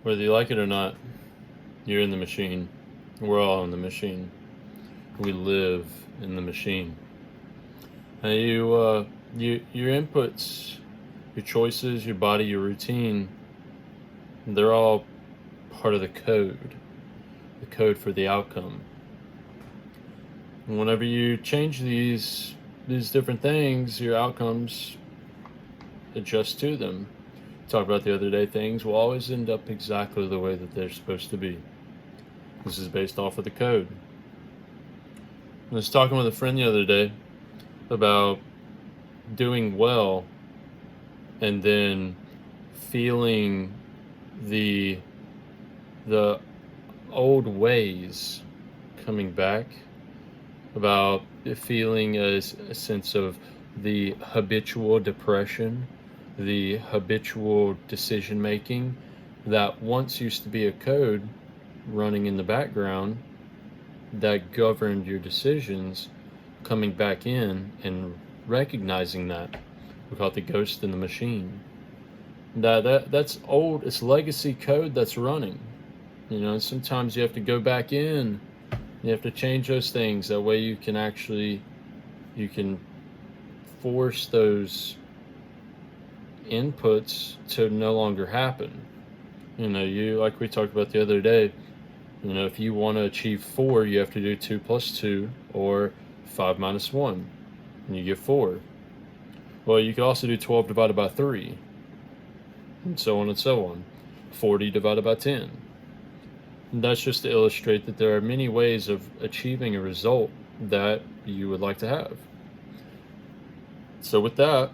Whether you like it or not, you're in the machine. We're all in the machine. We live in the machine. And your inputs, your choices, your body, your routine, they're all part of the code for the outcome. And whenever you change these different things, your outcomes adjust to them. Talked about the other day, things will always end up exactly the way that they're supposed to be. This is based off of the code. I was talking with a friend the other day about doing well and then feeling the the old ways coming back, about feeling a sense of the habitual depression, the habitual decision making that once used to be a code running in the background that governed your decisions, coming back in and recognizing that. We call it the ghost in the machine. That's old. It's legacy code that's running. Sometimes you have to go back in. You have to change those things. That way you can force those inputs to no longer happen. You, like we talked about the other day, if you want to achieve 4, you have to do 2 plus 2 or 5 minus 1, and you get 4. Well, you could also do 12 divided by 3, and so on and so on. 40 divided by 10. And that's just to illustrate that there are many ways of achieving a result that you would like to have. So with that,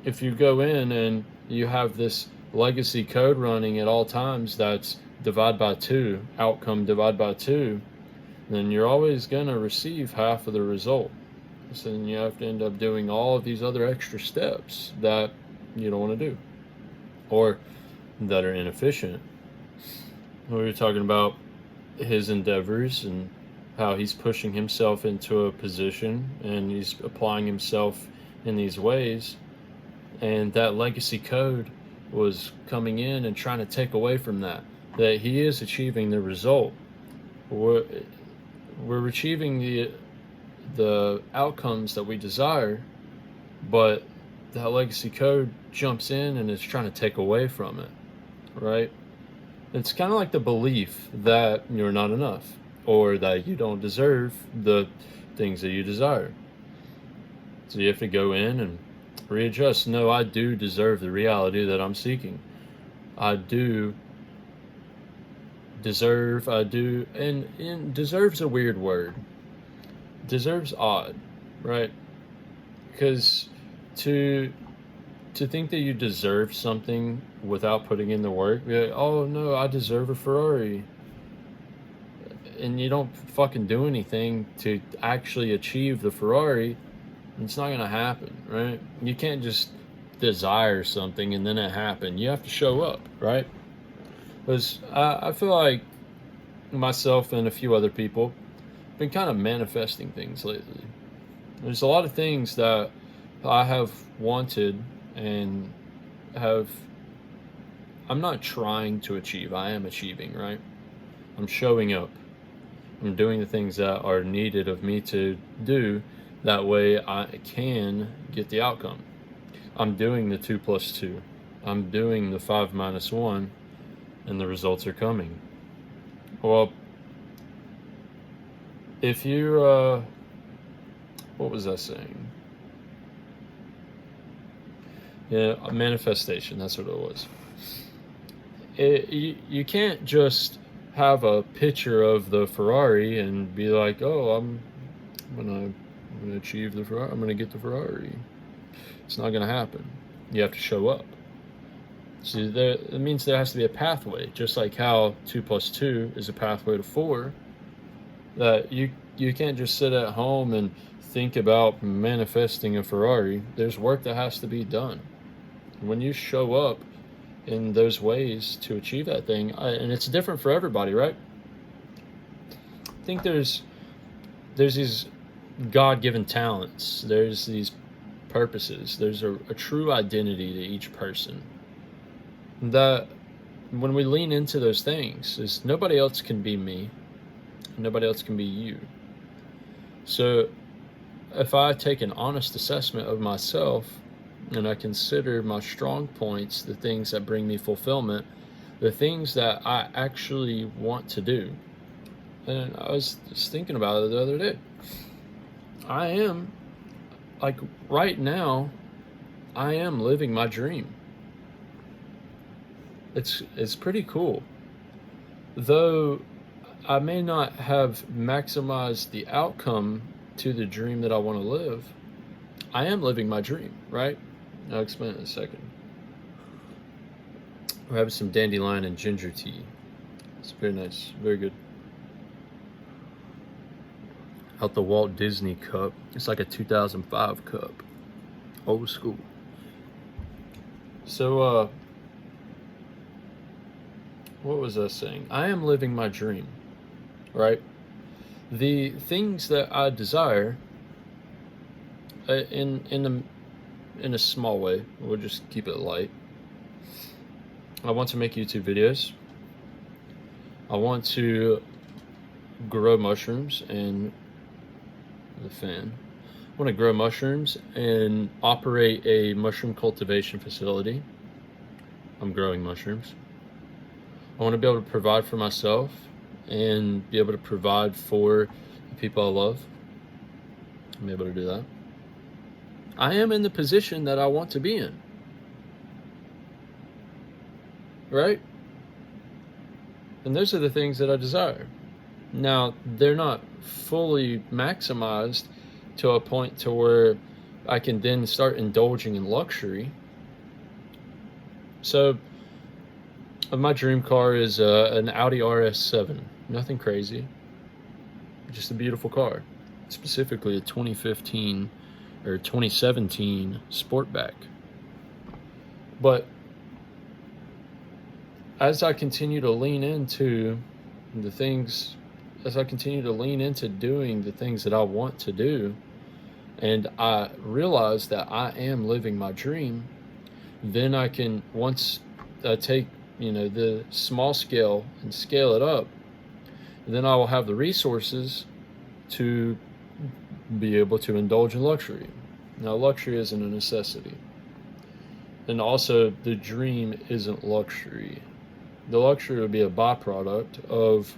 if you go in and you have this legacy code running at all times, that's divide by 2, outcome divide by 2, then you're always going to receive half of the result. So then you have to end up doing all of these other extra steps that you don't want to do or that are inefficient. We were talking about his endeavors and how he's pushing himself into a position and he's applying himself in these ways, and that legacy code was coming in and trying to take away from that he is achieving the result. We're achieving the outcomes that we desire, but that legacy code jumps in and is trying to take away from it, right? It's kind of like the belief that you're not enough or that you don't deserve the things that you desire. So you have to go in and readjust. No, I do deserve the reality that I'm seeking. I do deserve, and deserve's a weird word. Deserve's odd, right? Because to think that you deserve something without putting in the work, be like, oh no, I deserve a Ferrari, and you don't fucking do anything to actually achieve the Ferrari, it's not gonna happen, right? You can't just desire something and then it happen. You have to show up, right? Because I feel like myself and a few other people have been kind of manifesting things lately. There's a lot of things that I have wanted and I'm not trying to achieve, I am achieving, right? I'm showing up. I'm doing the things that are needed of me to do. That way I can get the outcome. I'm doing the 2 plus 2. I'm doing the 5 minus 1, and the results are coming. Well, if you, what was I saying? Yeah, a manifestation, that's what it was. You can't just have a picture of the Ferrari and be like, oh, I'm gonna achieve the Ferrari, I'm gonna get the Ferrari. It's not gonna happen. You have to show up. So it means there has to be a pathway, just like how 2 plus 2 is a pathway to 4. That you can't just sit at home and think about manifesting a Ferrari. There's work that has to be done. When you show up in those ways to achieve that thing, and it's different for everybody, right? I think there's these God-given talents. There's these purposes. There's a true identity to each person that when we lean into those things, is nobody else can be me, nobody else can be you. So if I take an honest assessment of myself and I consider my strong points, the things that bring me fulfillment, the things that I actually want to do. And I was just thinking about it the other day. I am, like, right now, I am living my dream. It's pretty cool. Though I may not have maximized the outcome to the dream that I want to live, I am living my dream, right? I'll explain in a second. We're having some dandelion and ginger tea. It's very nice, very good. Out the Walt Disney cup. It's like a 2005 cup. Old school. So, what was I saying? I am living my dream, right? The things that I desire, in a small way, we'll just keep it light. I want to make YouTube videos. I want to grow mushrooms and the fan. I want to grow mushrooms and operate a mushroom cultivation facility. I'm growing mushrooms. I want to be able to provide for myself and be able to provide for the people I love. I'm able to do that. I am in the position that I want to be in. Right? And those are the things that I desire. Now, they're not fully maximized to a point to where I can then start indulging in luxury. So, my dream car is an Audi RS7. Nothing crazy. Just a beautiful car. Specifically a 2015 or 2017 Sportback. But as I continue to lean into the things, as I continue to lean into doing the things that I want to do, and I realize that I am living my dream, then I can, once I take the small scale and scale it up, then I will have the resources to be able to indulge in luxury. Now, luxury isn't a necessity. And also, the dream isn't luxury. The luxury would be a byproduct of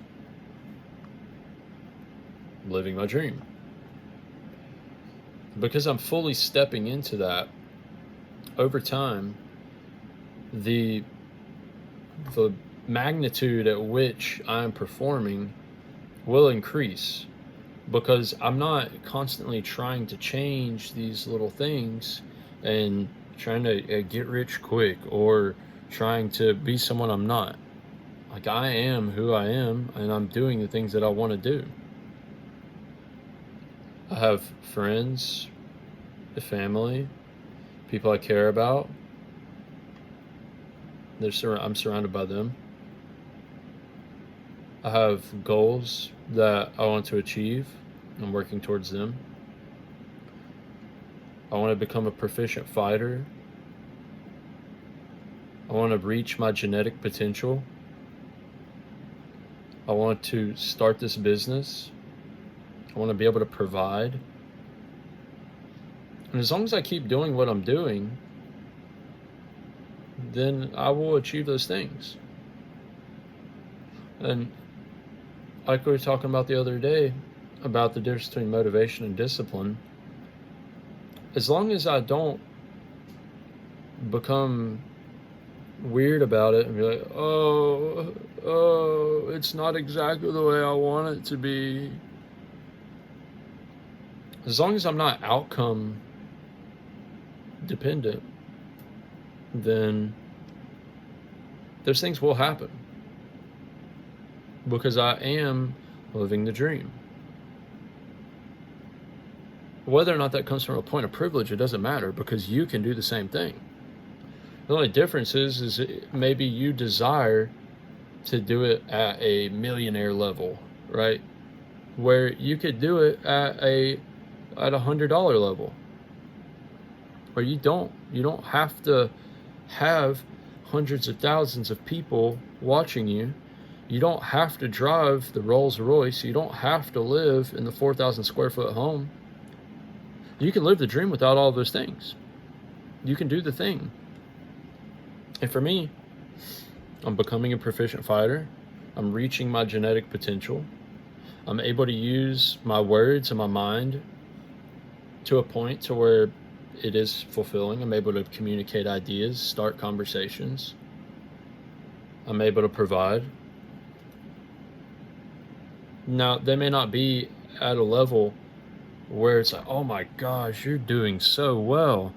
living my dream. Because I'm fully stepping into that, over time, the magnitude at which I'm performing will increase, because I'm not constantly trying to change these little things and trying to get rich quick or trying to be someone I'm not. Like, I am who I am, and I'm doing the things that I want to do. I have friends, a family, people I care about. I'm surrounded by them. I have goals that I want to achieve. I'm working towards them. I want to become a proficient fighter. I want to reach my genetic potential. I want to start this business. I want to be able to provide. And as long as I keep doing what I'm doing, then I will achieve those things. And like we were talking about the other day, about the difference between motivation and discipline, as long as I don't become weird about it and be like, oh, it's not exactly the way I want it to be. As long as I'm not outcome dependent, then those things will happen, because I am living the dream. Whether or not that comes from a point of privilege, it doesn't matter, because you can do the same thing. The only difference is maybe you desire to do it at a millionaire level, right? Where you could do it at $100 level, where you don't have to have hundreds of thousands of people watching you. You don't have to drive the Rolls Royce. You don't have to live in the 4,000 square foot home. You can live the dream without all those things. You can do the thing. And for me, I'm becoming a proficient fighter. I'm reaching my genetic potential. I'm able to use my words and my mind to a point to where it is fulfilling. I'm able to communicate ideas, start conversations. I'm able to provide. Now, they may not be at a level where it's like, oh my gosh, you're doing so well.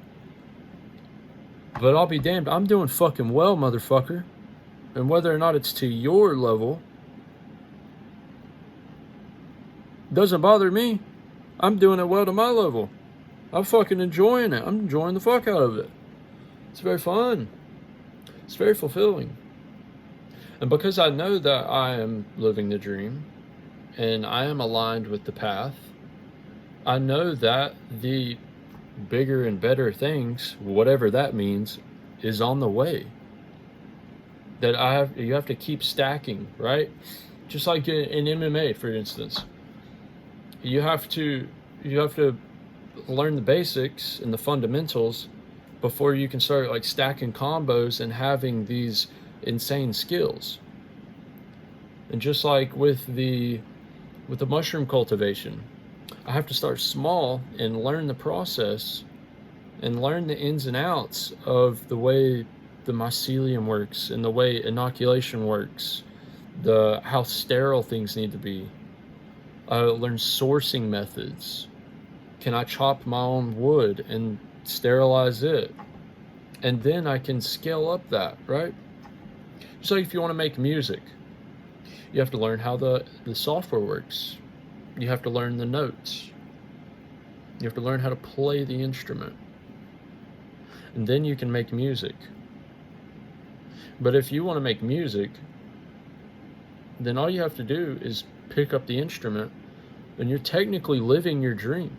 But I'll be damned, I'm doing fucking well, motherfucker. And whether or not it's to your level doesn't bother me. I'm doing it well to my level. I'm fucking enjoying it. I'm enjoying the fuck out of it. It's very fun. It's very fulfilling. And because I know that I am living the dream and I am aligned with the path, I know that the bigger and better things, whatever that means, is on the way. That you have to keep stacking, right? Just like in MMA, for instance. You have to learn the basics and the fundamentals before you can start like stacking combos and having these insane skills. And just like with the mushroom cultivation, I have to start small and learn the process and learn the ins and outs of the way the mycelium works and the way inoculation works, how sterile things need to be. Learn sourcing methods. Can I chop my own wood and sterilize it? And then I can scale up that, right? Just like if you want to make music, you have to learn how the software works. You have to learn the notes. You have to learn how to play the instrument. And then you can make music. But if you want to make music, then all you have to do is pick up the instrument and you're technically living your dream.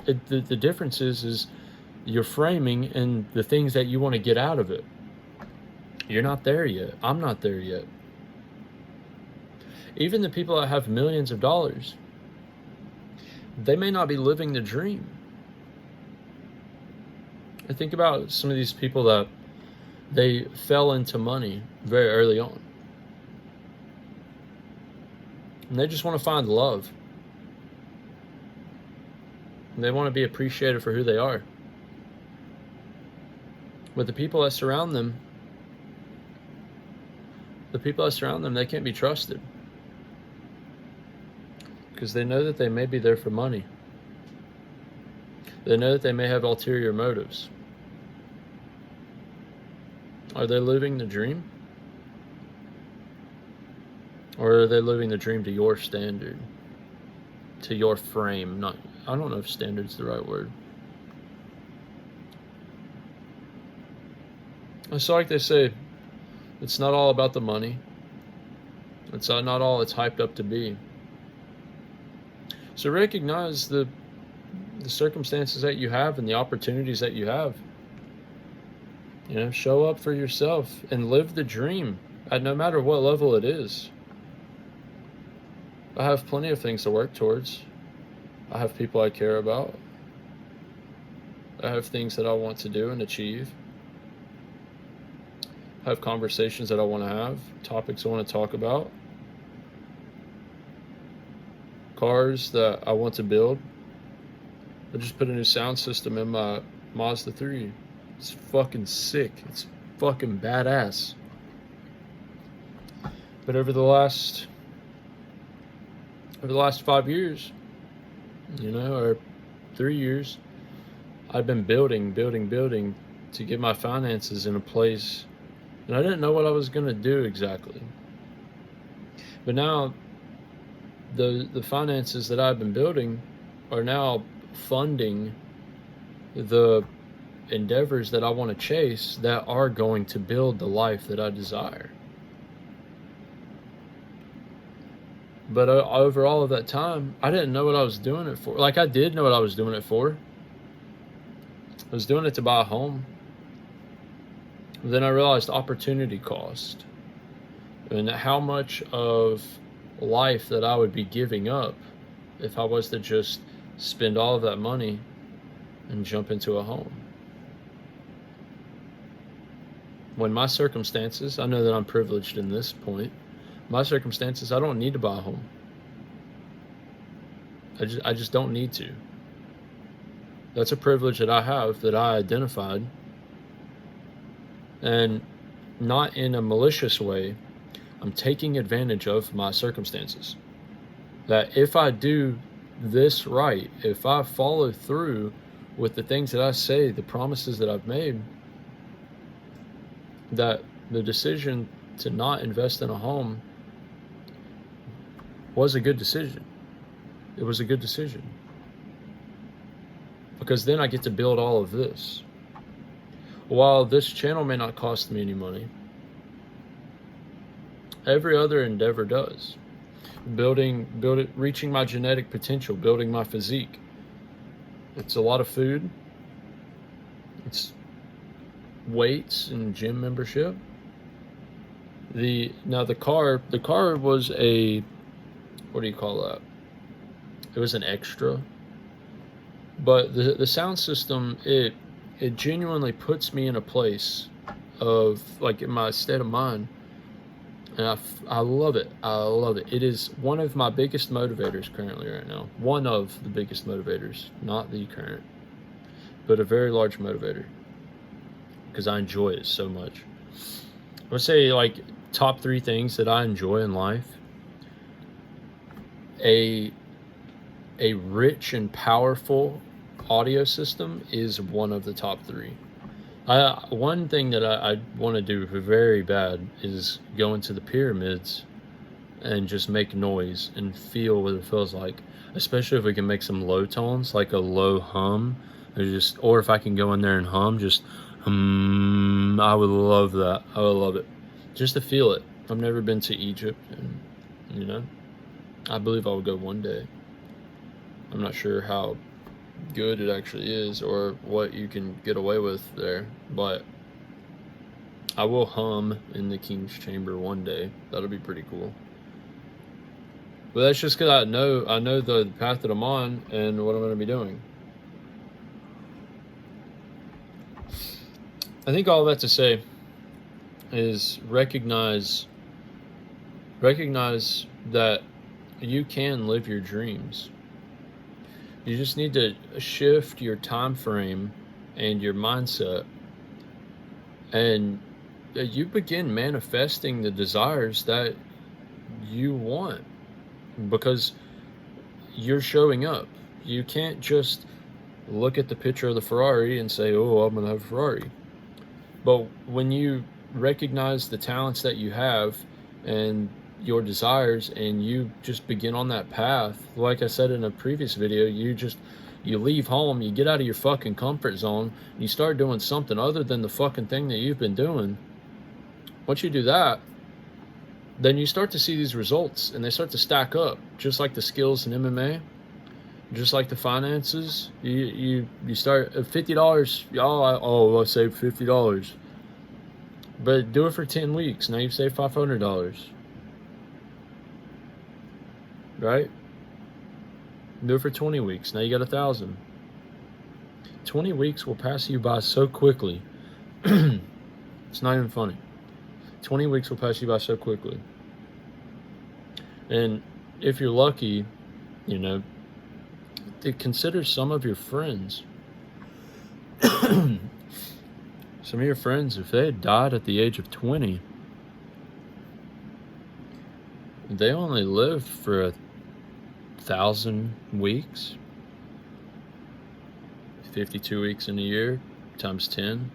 The difference is your framing and the things that you want to get out of it. You're not there yet. I'm not there yet. Even the people that have millions of dollars, they may not be living the dream. I think about some of these people that they fell into money very early on. And they just want to find love. And they want to be appreciated for who they are. But the people that surround them, they can't be trusted. Because they know that they may be there for money. They know that they may have ulterior motives. Are they living the dream? Or are they living the dream to your standard? To your frame? I don't know if standard's the right word. It's like they say, it's not all about the money. It's not all it's hyped up to be. So recognize the circumstances that you have and the opportunities that you have. Show up for yourself and live the dream at no matter what level it is. I have plenty of things to work towards. I have people I care about. I have things that I want to do and achieve. I have conversations that I want to have, topics I want to talk about. Cars that I want to build. I just put a new sound system in my Mazda 3. It's fucking sick. It's fucking badass. But over the last 5 years, or 3 years, I've been building to get my finances in a place, and I didn't know what I was going to do exactly. But now the finances that I've been building are now funding the endeavors that I want to chase that are going to build the life that I desire. But over all of that time, I didn't know what I was doing it for. Like, I did know what I was doing it for. I was doing it to buy a home. Then I realized opportunity cost and how much of life that I would be giving up if I was to just spend all of that money and jump into a home. When my circumstances, I know that I'm privileged in this point, my circumstances, I don't need to buy a home. I just don't need to. That's a privilege that I have, that I identified. And not in a malicious way, I'm taking advantage of my circumstances. That if I do this right, if I follow through with the things that I say, the promises that I've made, that the decision to not invest in a home was a good decision. It was a good decision. Because then I get to build all of this. While this channel may not cost me any money, every other endeavor does. Reaching my genetic potential, building my physique. It's a lot of food. It's weights and gym membership. The car was a, what do you call that? It was an extra. But the sound system, it genuinely puts me in a place of, like, in my state of mind, and I love it. I love it. It is one of my biggest motivators currently right now. One of the biggest motivators, not the current, but a very large motivator, because I enjoy it so much. I would say, like, top 3 things that I enjoy in life. A rich and powerful audio system is one of the top 3. One thing that I want to do very bad is go into the pyramids and just make noise and feel what it feels like, especially if we can make some low tones, like a low hum, or if I can go in there and hum, just I would love that. I would love it, just to feel it. I've never been to Egypt, and I believe I would go one day. I'm not sure how good it actually is or what you can get away with there, but I will hum in the King's Chamber one day. That'll be pretty cool. But that's just because I know the path that I'm on and what I'm going to be doing. I think all that to say is recognize that you can live your dreams. You just need to shift your time frame and your mindset, and you begin manifesting the desires that you want, because you're showing up. You can't just look at the picture of the Ferrari and say, oh, I'm gonna have a Ferrari. But when you recognize the talents that you have and your desires, and you just begin on that path, like I said in a previous video, you leave home, you get out of your fucking comfort zone, and you start doing something other than the fucking thing that you've been doing. Once you do that, then you start to see these results, and they start to stack up, just like the skills in MMA, just like the finances. You start at $50. I saved $50, but do it for 10 weeks. Now you've saved $500. Right? Do it for 20 weeks. Now you got 1,000. 20 weeks will pass you by so quickly. It's not even funny. 20 weeks will pass you by so quickly. And if you're lucky, to consider some of your friends. Some of your friends, if they had died at the age of 20, they only lived for 1,000 weeks. 52 weeks in a year times 10.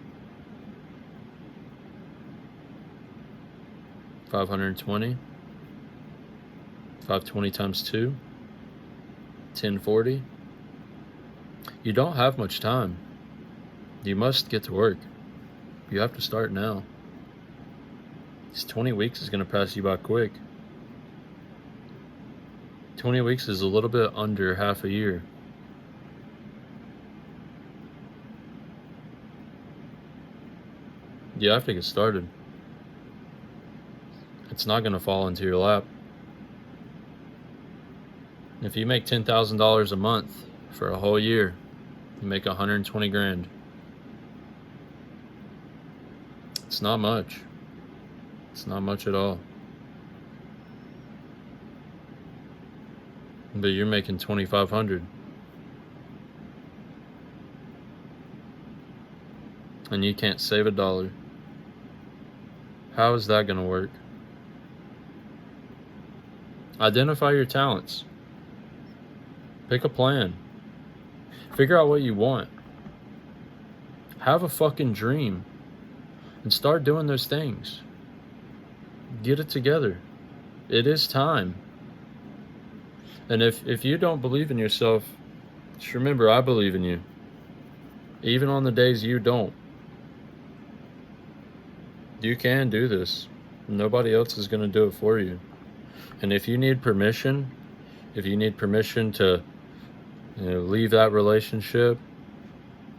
520. 520 times 2. 1040. You don't have much time. You must get to work. You have to start now. This 20 weeks is going to pass you by quick. 20 weeks is a little bit under half a year. You have to get started. It's not going to fall into your lap. If you make $10,000 a month for a whole year, you make 120 grand. It's not much. It's not much at all. But you're making 2,500. And you can't save $1. How is that going to work? Identify your talents. Pick a plan. Figure out what you want. Have a fucking dream. And start doing those things. Get it together. It is time. And if you don't believe in yourself, just remember, I believe in you. Even on the days you don't. You can do this. Nobody else is going to do it for you. And if you need permission to leave that relationship,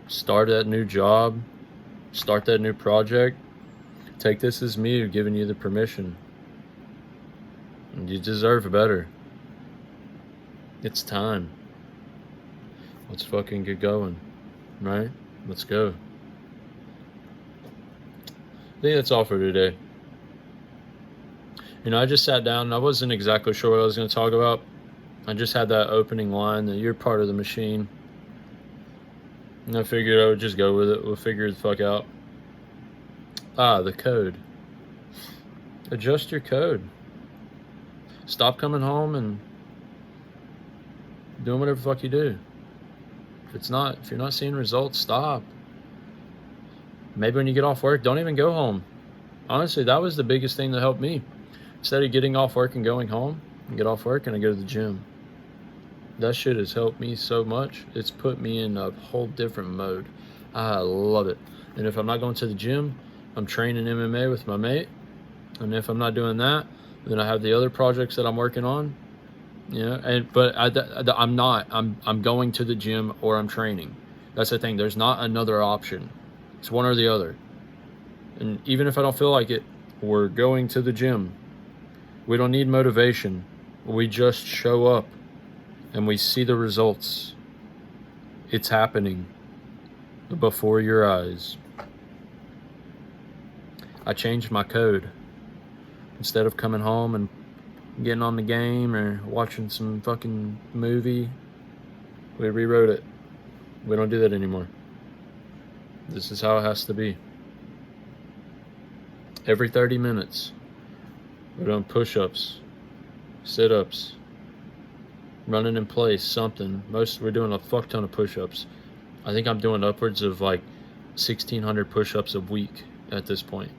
start that new job, start that new project, take this as me giving you the permission. And you deserve better. It's time. Let's fucking get going, right? Let's go. I think that's all for today. I just sat down and I wasn't exactly sure what I was going to talk about. I just had that opening line that you're part of the machine. And I figured I would just go with it. We'll figure the fuck out. The code. Adjust your code. Stop coming home and doing whatever the fuck you do. If you're not seeing results, stop. Maybe when you get off work, don't even go home. Honestly, that was the biggest thing that helped me. Instead of getting off work and going home, I get off work and I go to the gym. That shit has helped me so much. It's put me in a whole different mode. I love it. And if I'm not going to the gym, I'm training MMA with my mate. And if I'm not doing that, then I have the other projects that I'm working on. But I'm not. I'm going to the gym or I'm training. That's the thing. There's not another option. It's one or the other. And even if I don't feel like it, we're going to the gym. We don't need motivation. We just show up and we see the results. It's happening before your eyes. I changed my code. Instead of coming home and getting on the game or watching some fucking movie, we rewrote it. We don't do that anymore. This is how it has to be. Every 30 minutes, we're doing push-ups, sit-ups, running in place, something. We're doing a fuck ton of push-ups. I think I'm doing upwards of like 1,600 push-ups a week at this point.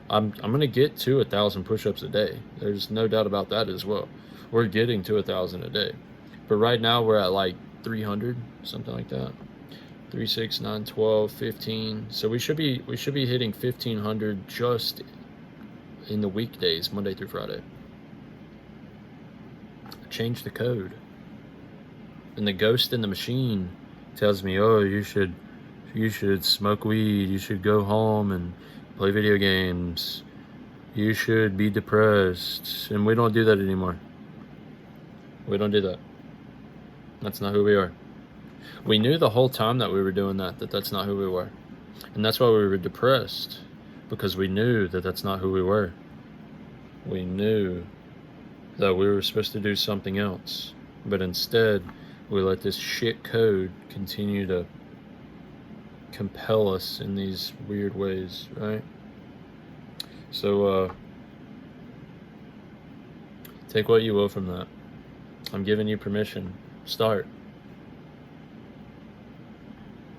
I'm gonna get to 1,000 push-ups a day. There's no doubt about that as well. We're getting to 1,000 a day. But right now we're at like 300, something like that. 3, 6, 9, 12, 15. So we should be hitting 1,500 just in the weekdays, Monday through Friday. Change the code. And the ghost in the machine tells me, oh, you should smoke weed, you should go home and play video games, you should be depressed. And we don't do that anymore. We don't do that. That's not who we are. We knew the whole time that we were doing that's not who we were. And that's why we were depressed, because we knew that that's not who we were. We knew that we were supposed to do something else, but instead we let this shit code continue to compel us in these weird ways, right? So take what you will from that. I'm giving you permission. Start.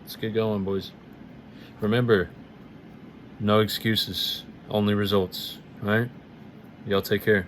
Let's get going, boys. Remember, no excuses, only results, right? Y'all take care.